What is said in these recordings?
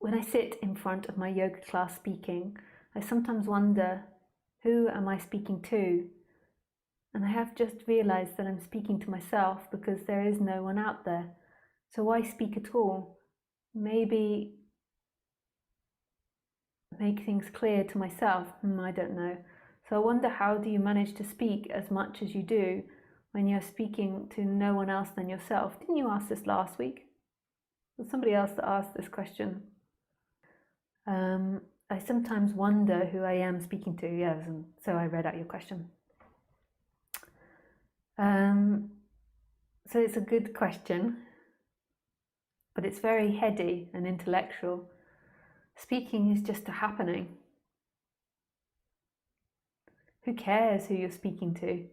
when I sit in front of my yoga class speaking, I sometimes wonder, who am I speaking to? And I have just realized that I'm speaking to myself because there is no one out there. So why speak at all? Maybe make things clear to myself? I don't know. So I wonder, how do you manage to speak as much as you do when you're speaking to no one else than yourself? Didn't you ask this last week? Was somebody else that asked this question? I sometimes wonder who I am speaking to. Yes, and so I read out your question. So it's a good question, but it's very heady and intellectual. Speaking is just a happening. Who cares who you're speaking to?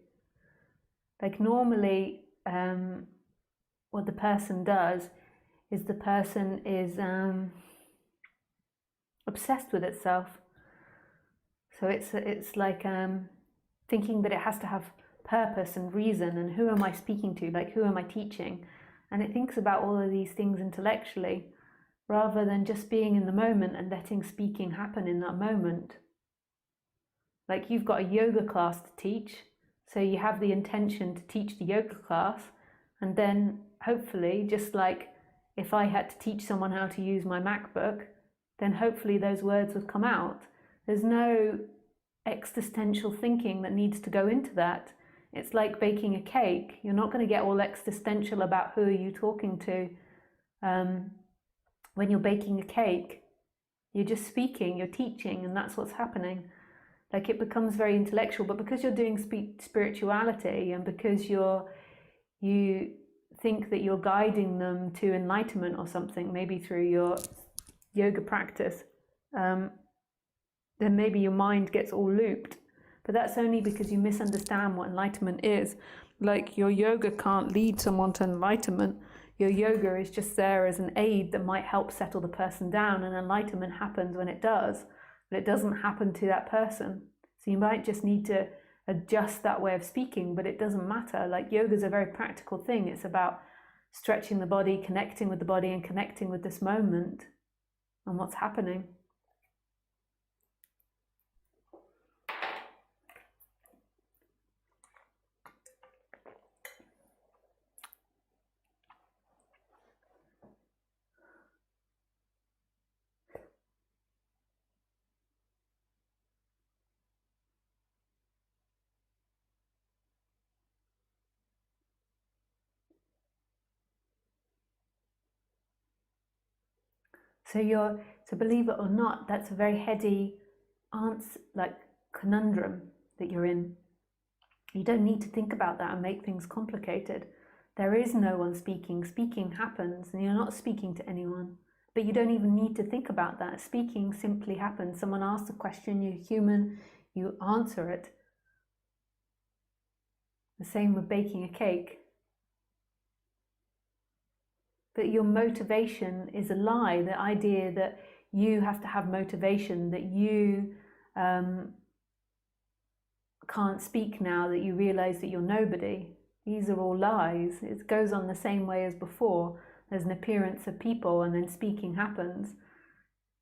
Like normally, what the person does is the person is obsessed with itself. So it's like thinking that it has to have purpose and reason, and who am I speaking to? Like, who am I teaching? And it thinks about all of these things intellectually, rather than just being in the moment and letting speaking happen in that moment. Like, you've got a yoga class to teach, so you have the intention to teach the yoga class, and then hopefully, just like if I had to teach someone how to use my MacBook, then hopefully those words would come out. There's no existential thinking that needs to go into that. It's like baking a cake. You're not going to get all existential about who are you talking to when you're baking a cake. You're just speaking, you're teaching, and that's what's happening. Like, it becomes very intellectual, but because you're doing spirituality, and because you think that you're guiding them to enlightenment or something, maybe through your yoga practice, then maybe your mind gets all looped. But that's only because you misunderstand what enlightenment is. Like, your yoga can't lead someone to enlightenment. Your yoga is just there as an aid that might help settle the person down, and enlightenment happens when it does, but it doesn't happen to that person. So you might just need to adjust that way of speaking, but it doesn't matter. Like, yoga is a very practical thing. It's about stretching the body, connecting with the body, and connecting with this moment and what's happening. So believe it or not, that's a very heady answer, like conundrum that you're in. You don't need to think about that and make things complicated. There is no one speaking. Speaking happens, and you're not speaking to anyone. But you don't even need to think about that. Speaking simply happens. Someone asks a question, you're human, you answer it. The same with baking a cake. But your motivation is a lie. The idea that you have to have motivation, that you can't speak now that you realize that you're nobody. These are all lies. It goes on the same way as before. There's an appearance of people, and then speaking happens.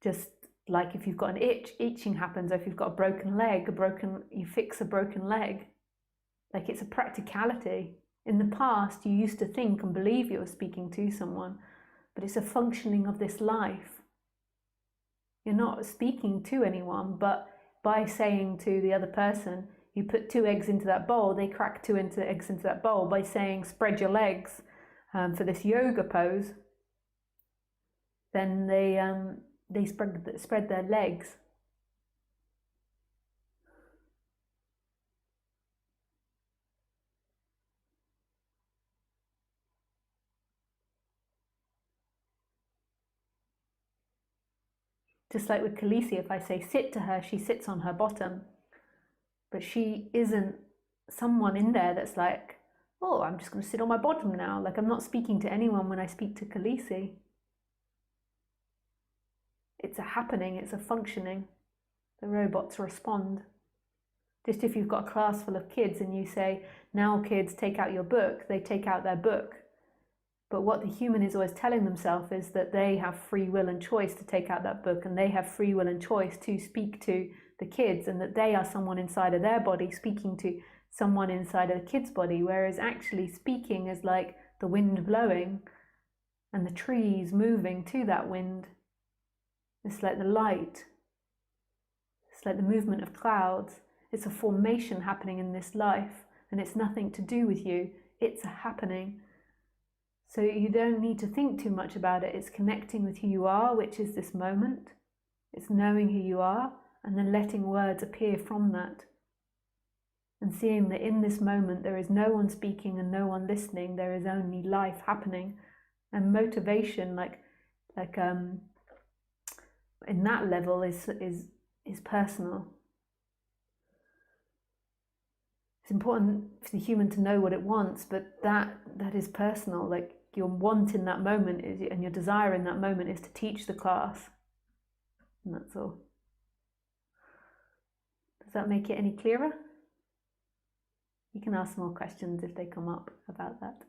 Just like if you've got an itching happens, or if you've got a broken leg, you fix a broken leg. Like, it's a practicality. In the past, you used to think and believe you were speaking to someone, but it's a functioning of this life. You're not speaking to anyone, but by saying to the other person, you put 2 eggs into that bowl, they crack 2 eggs into that bowl. By saying, spread your legs for this yoga pose, then they spread their legs. Just like with Khaleesi, if I say sit to her, she sits on her bottom. But she isn't someone in there that's like, oh, I'm just going to sit on my bottom now. Like, I'm not speaking to anyone when I speak to Khaleesi. It's a happening, it's a functioning. The robots respond. Just if you've got a class full of kids and you say, now kids, take out your book, they take out their book. But what the human is always telling themselves is that they have free will and choice to take out that book, and they have free will and choice to speak to the kids, and that they are someone inside of their body speaking to someone inside of the kid's body, whereas actually speaking is like the wind blowing and the trees moving to that wind. It's like the light. It's like the movement of clouds. It's a formation happening in this life, and it's nothing to do with you. It's a happening. So you don't need to think too much about it. It's connecting with who you are, which is this moment. It's knowing who you are, and then letting words appear from that. And seeing that in this moment there is no one speaking and no one listening. There is only life happening. And motivation, like in that level, is personal. It's important for the human to know what it wants, but that is personal. Like, your want in that moment is, and your desire in that moment is to teach the class, and that's all. Does that make it any clearer? You can ask more questions if they come up about that.